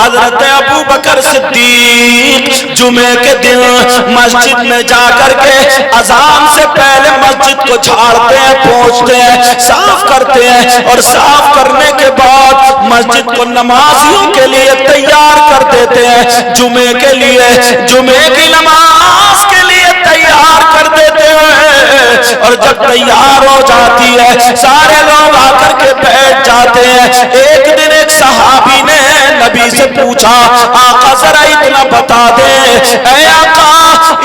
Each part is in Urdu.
حضرت ابو بکر صدیق جمعے کے دن مسجد میں جا کر کے اذان سے پہلے مسجد کو جھاڑتے ہیں، پوچھتے ہیں، صاف کرتے ہیں، اور صاف کرنے کے بعد مسجد کو نمازیوں کے لیے تیار کر دیتے ہیں، جمعے کے لیے، جمعے کی نماز کے لیے تیار کر دیتے ہیں۔ اور جب تیار ہو جاتی ہے سارے لوگ آ کر کے بیٹھ جاتے ہیں۔ ایک دن ایک صحابی نے نبی سے پوچھا، آقا ذرا اتنا بتا دیں، اے آقا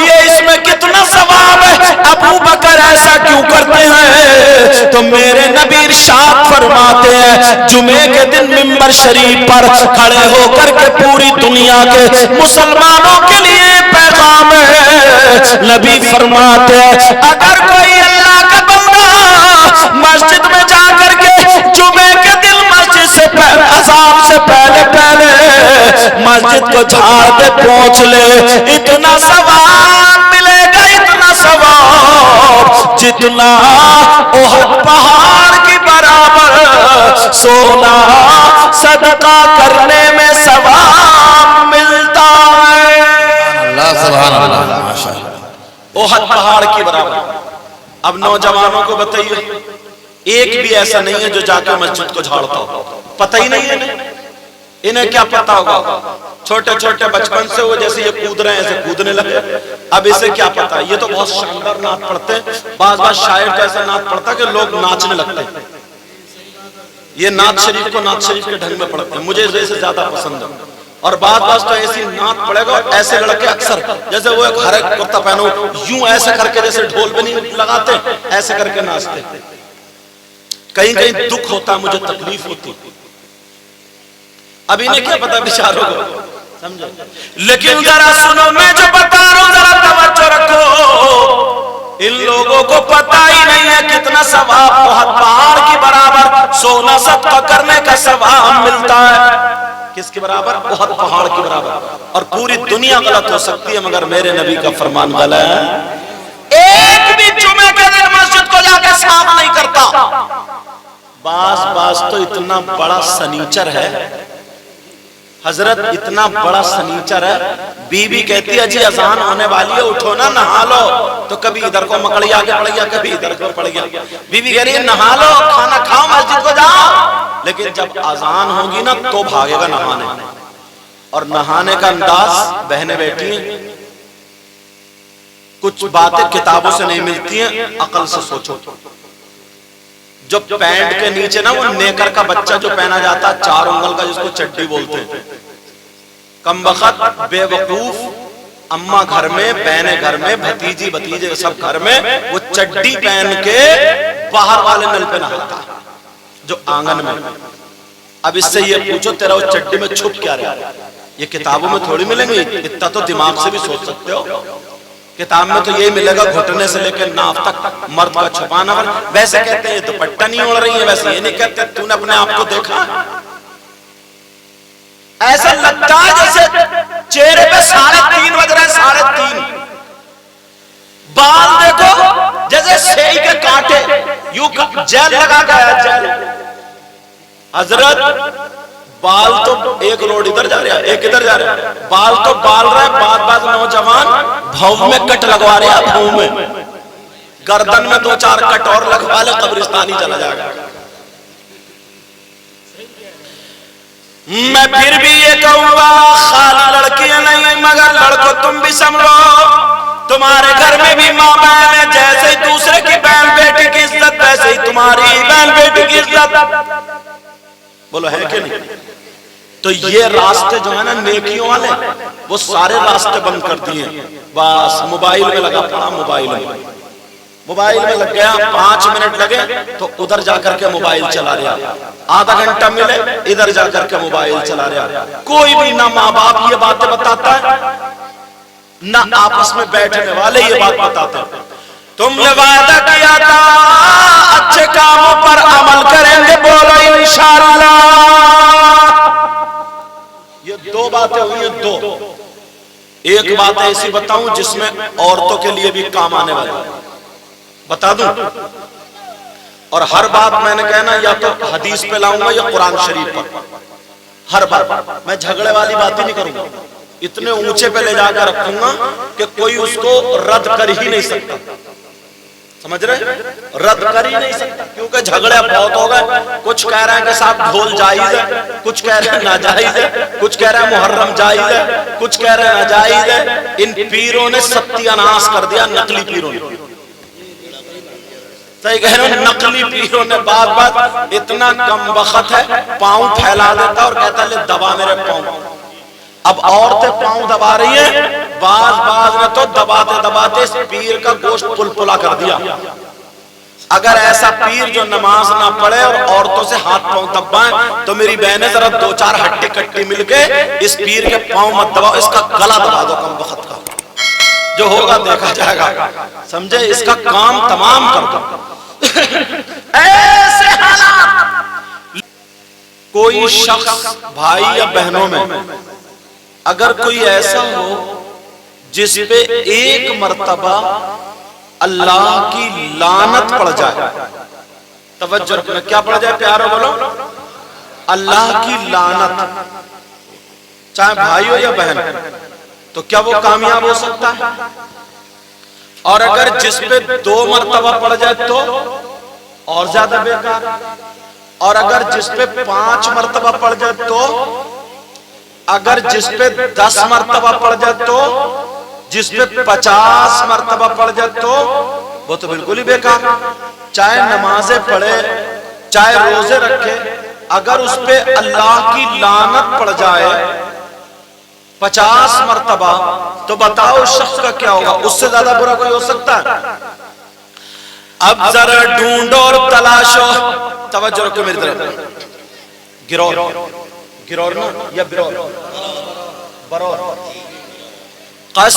یہ اس میں کتنا ثواب ہے، ابو بکر ایسا کیوں کرتے ہیں؟ تو میرے نبی ارشاد فرماتے ہیں، جمعے کے دن منبر شریف پر کھڑے ہو کر کے پوری دنیا کے مسلمانوں کے لیے پیغام ہے۔ نبی فرماتے ہیں اگر کوئی اللہ کا بندہ مسجد میں جا کر کے جمعے کے دن مسجد سے پہلے اذان سے پہلے مسجد کو جھاڑ دے پہنچ لے، اتنا ثواب ملے گا، اتنا ثواب جتنا احد پہاڑ کی برابر سونا صدقہ کرنے میں ثواب ملتا ہے۔ اللہ سبحان اللہ، ماشاءاللہ، احد پہاڑ کی برابر۔ اب نوجوانوں کو بتائیے، ایک بھی ایسا نہیں ہے جو جا کے مسجد کو جھاڑتا ہو، پتہ ہی نہیں ہے انہیں کیا پتا ہوگا؟ چھوٹے چھوٹے بچپن سے وہ جیسے یہ کود رہے ہیں ایسے کودنے لگے، اب اسے کیا پتا؟ یہ تو بہت شاندار نعت پڑھتے ہیں، بعض شاعر تو ایسا نعت پڑھتا ہے کہ لوگ ناچنے لگتے ہیں۔ یہ نعت شریف کو نعت شریف کے ڈھنگ میں پڑھتے ہیں، مجھے اسے زیادہ پسند ہے۔ اور بعض تو ایسی نعت پڑھے گا، ایسے لڑکے اکثر جیسے وہ ایک ہرے کرتا پہنو یوں ایسے کر کے جیسے ڈھول پہ نہیں لگاتے ایسے کر کے ناچتے، کہیں کہیں دکھ ہوتا، مجھے تکلیف ہوتی، اب انہیں کیا پتا بیچاروں کو، سمجھو؟ لیکن ذرا سنو میں جو بتا رہا ہوں ذرا توجہ رکھو، ان لوگوں کو پتا ہی نہیں ہے کتنا ثواب احد پہاڑ کی برابر سونا صدقہ کرنے کا ثواب ملتا ہے۔ کس کے برابر؟ احد پہاڑ کی برابر۔ اور پوری دنیا غلط ہو سکتی ہے مگر میرے نبی کا فرمان غلط ہے۔ ایک بھی جمعے کے دن مسجد کو جا کے صاف نہیں کرتا۔ بعض تو اتنا بڑا سنیچر ہے حضرت، اتنا بڑا سنیچر ہے، بی بی کہتی ہے جی اذان ہونے والی ہے اٹھو نا نہا لو، تو کبھی ادھر کو مکڑیا کے پڑ گیا، کبھی ادھر کو پڑ گیا، بی بی کہہ رہی ہے نہا لو، کھانا کھاؤ، مسجد کو جاؤ، لیکن جب اذان ہوگی نا تو بھاگے گا نہانے۔ اور نہانے کا انداز بہنیں بیٹھی ہیں، کچھ باتیں کتابوں سے نہیں ملتی ہیں، عقل سے سوچو۔ جو پینٹ کے نیچے نا وہ نیکر کا بچہ جو پہنا جاتا ہے 4 انگل کا، جس کو چڈی بولتے ہیں، کم وقت بے وقوف اماں گھر میں، بہنیں گھر میں، بھتیجی بھتیجے سب گھر میں وہ چڈی پہن کے باہر والے نل پہ نہاتا ہے جو آنگن میں۔ اب اس سے یہ پوچھو تیرا وہ چڈی میں چھپ کیا رہا ہے؟ یہ کتابوں میں تھوڑی ملیں گے، اتنا تو دماغ سے بھی سوچ سکتے ہو۔ کتاب میں تو یہ ملے گا گھٹنے سے لے کے ناف تک مرد کا چھپانا۔ ویسے کہتے ہیں دوپٹہ نہیں اوڑھ رہی ہے، ویسے یہ نہیں کہتے تو نے اپنے آپ کو دیکھا، ایسا لگتا ہے جیسے چہرے پہ 3:30 بج رہے ہیں، 3:30۔ بال دیکھو جیسے سیئی کے کانٹے، یوں جیل لگا گیا جیل۔ حضرت بال تو ایک روڈ ادھر جا رہا ہے ایک ادھر جا رہا ہے، بال تو بال رہے ہیں، بعض نوجوان بھاؤں میں کٹ لگوا رہے ہیں، بھاؤں میں گردن میں 2-4 کٹ اور لگوا لے، قبرستانی چلا جائے گا۔ میں پھر بھی یہ کہوں گا خالی لڑکیاں نہیں مگر لڑکو تم بھی سمجھو، تمہارے گھر میں بھی ماں بہن ہے، جیسے ہی دوسرے کی بہن بیٹی کی عزت ویسے ہی تمہاری بہن بیٹی کی عزت، بولو ہے کہ نہیں؟ تو یہ راستے جو ہے نا نیکیوں والے وہ سارے راستے بند کر دیے، بس موبائل میں لگا پڑا، موبائل میں لگ گیا، 5 منٹ لگے تو ادھر جا کر کے موبائل چلا رہا، آدھا گھنٹہ ملے ادھر جا کر کے موبائل چلا رہا۔ کوئی بھی نہ ماں باپ یہ باتیں بتاتا ہے نہ آپس میں بیٹھنے والے یہ بات بتاتے ہیں۔ تم نے وعدہ کیا تھا اچھے کاموں پر عمل کریں گے، بولو انشاءاللہ۔ یہ 2 باتیں ہوئی ہیں، 2۔ ایک بات ایسی بتاؤں جس میں عورتوں کے لیے بھی کام آنے والی بتا دوں، اور ہر بات میں نے کہنا یا تو حدیث پہ لاؤں گا یا قرآن شریف پر۔ ہر بار میں جھگڑے والی بات ہی نہیں کروں گا، اتنے اونچے پہ لے جا کر رکھوں گا کہ کوئی اس کو رد کر ہی نہیں سکتا، سمجھ رہے؟ رد کر ہی نہیں سکتا، کیونکہ جھگڑے بہت ہو گئے. کچھ کہہ رہے ہیں کہ صاحب ڈھول جائز ہے، کچھ کہہ رہے ہیں ناجائز ہے، کچھ کہہ رہے ہیں محرم جائز ہے، کچھ کہہ رہے ہیں ناجائز ہے. ان پیروں نے ستیاناش کر دیا، نقلی پیروں نے. صحیح کہہ رہے ہیں، نقلی پیروں نے بات بات اتنا کم وقت ہے، پاؤں پھیلا دیتا اور کہتا لے دبا میرے پاؤں. اب عورتیں پاؤں دبا رہی ہیں، بعض نے تو دباتے دباتے اس پیر کا گوشت پل پلا کر دیا. اگر ایسا پیر جو نماز نہ پڑھے اور عورتوں سے ہاتھ پاؤں دبائیں تو میری بہنیں ذرا دو چار ہٹی کٹی مل کے اس پیر کے پاؤں مت دباؤ، اس کا گلا دبا دو کم وقت کا، جو ہوگا دیکھا جائے گا. سمجھے؟ اس کا کام تمام کر دو. ایسے حالات، کوئی شخص بھائی یا بہنوں میں اگر کوئی ایسا ہو جس پہ ایک مرتبہ اللہ کی لعنت پڑ جائے، توجہ رکھنا، کیا پڑ جائے پیارو بولو؟ اللہ کی لعنت، چاہے بھائی ہو یا بہن، تو کیا وہ کامیاب ہو سکتا ہے؟ اور اگر جس پہ 2 مرتبہ پڑ جائے تو اور زیادہ بیکار، اور اگر جس پہ 5 مرتبہ پڑ جائے تو، اگر جس پہ 10 مرتبہ پڑ جائے تو، جس پہ 50 مرتبہ پڑ جائے تو وہ تو بالکل ہی بیکار. چاہے نمازیں پڑھے، چاہے روزے رکھے، اگر اس پہ اللہ کی لعنت پڑ جائے 50 مرتبہ تو بتاؤ اس شخص کا کیا ہوگا؟ اس سے زیادہ برا کوئی ہو سکتا ہے؟ اب ذرا ڈھونڈو اور تلاشو، توجہ رکھو میری طرف. گرور نا یا برور،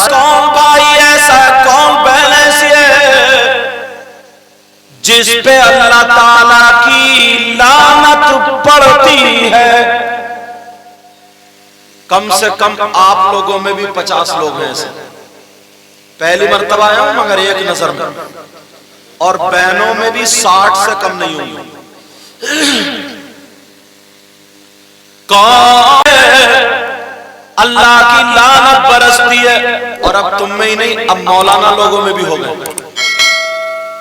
کون بھائی ایسا، کون بہن ایسی ہے جس پہ اللہ تعالیٰ کی لعنت پڑتی ہے؟ کم سے کم آپ لوگوں میں بھی 50 لوگ ہیں ایسے. پہلی مرتبہ آیا ہوں مگر ایک نظر میں، اور بہنوں میں بھی 60 سے کم نہیں ہوں. کون اللہ کی لعنت برستی ہے؟ اور اب تم میں ہی نہیں، اب مولانا لوگوں میں بھی ہو گئے،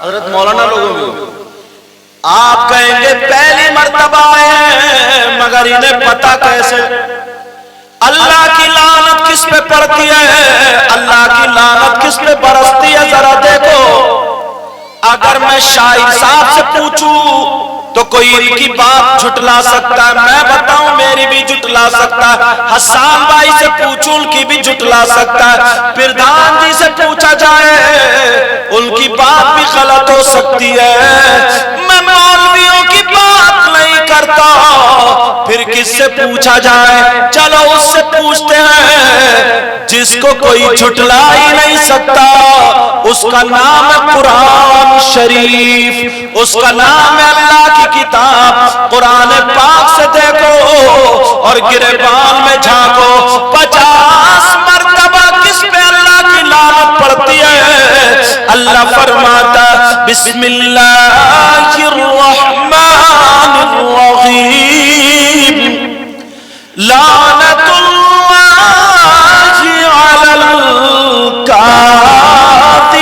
حضرت مولانا لوگوں میں ہو گئے. آپ کہیں گے پہلی مرتبہ آئے ہیں مگر انہیں پتا کیسے؟ اللہ کی لعنت کس پہ پڑتی ہے، اللہ کی لعنت کس پہ برستی ہے؟ ذرا دیکھو. اگر میں شاعر صاحب سے پوچھوں تو کوئی ان کی بات جھٹلا سکتا ہے، میں بتاؤں میری بھی جھٹلا سکتا ہے. حسان بھائی سے پوچھوں ان کی بھی جھٹلا سکتا ہے. پردھان جی سے پوچھا جائے ان کی بات بھی غلط ہو سکتی ہے. میں مولویوں کی بات نہیں کرتا، پھر کس سے پوچھا جائے؟ چلو اس سے پوچھتے ہیں جس کو کوئی جھٹلا ہی نہیں سکتا. اس کا نام ہے قرآن شریف، اس کا نام ہے اللہ کی کتاب قرآن پاک. سے دیکھو اور گریبان میں جھانکو، 50 مرتبہ کس پہ اللہ کی لعنت پڑتی ہے؟ اللہ فرماتا بسم اللہ الرحمن الرحیم، لعنت اللہ علی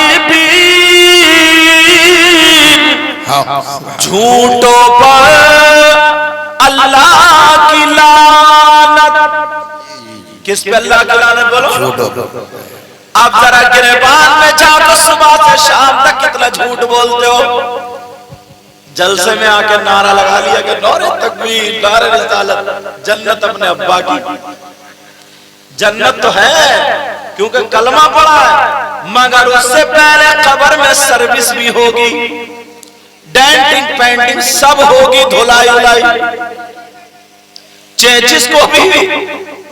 الکاذبین. جھوٹوں پر اللہ کی لعنت. کس پہ اللہ کی لعنت بولو؟ آپ ذرا گریبان میں جا تو صبح سے شام تک کتنا جھوٹ بولتے ہو. جلسے میں آ کے نعرہ لگا لیا کہ نعرہ تکبیر، نعرہ رسالت. جنت اپنے ابا کی، جنت تو ہے کیونکہ کلمہ پڑا ہے، مگر اس سے پہلے قبر میں سروس بھی ہوگی، ڈینٹنگ پینٹنگ سب ہوگی، دھلائی الائی. چیچس کو بھی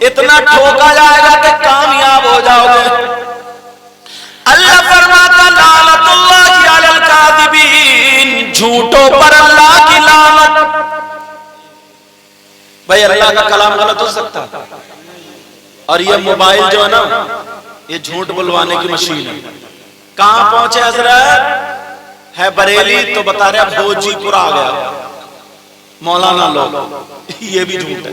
اتنا ٹھوکا جائے گا کہ کامیاب ہو جاؤ گے. اللہ فرماتا لعنت اللہ علی الکاذبین، جھوٹوں پر اللہ کی لعنت. بھائی اللہ کا کلام غلط ہو سکتا؟ اور یہ موبائل جو ہے نا، یہ جھوٹ بلوانے کی مشین ہے. کہاں پہنچے حضرت؟ ہے بریلی تو بتا رہے اب بھوجی پورا آ گیا، مولانا لوگ، یہ بھی جھوٹ ہے.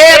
1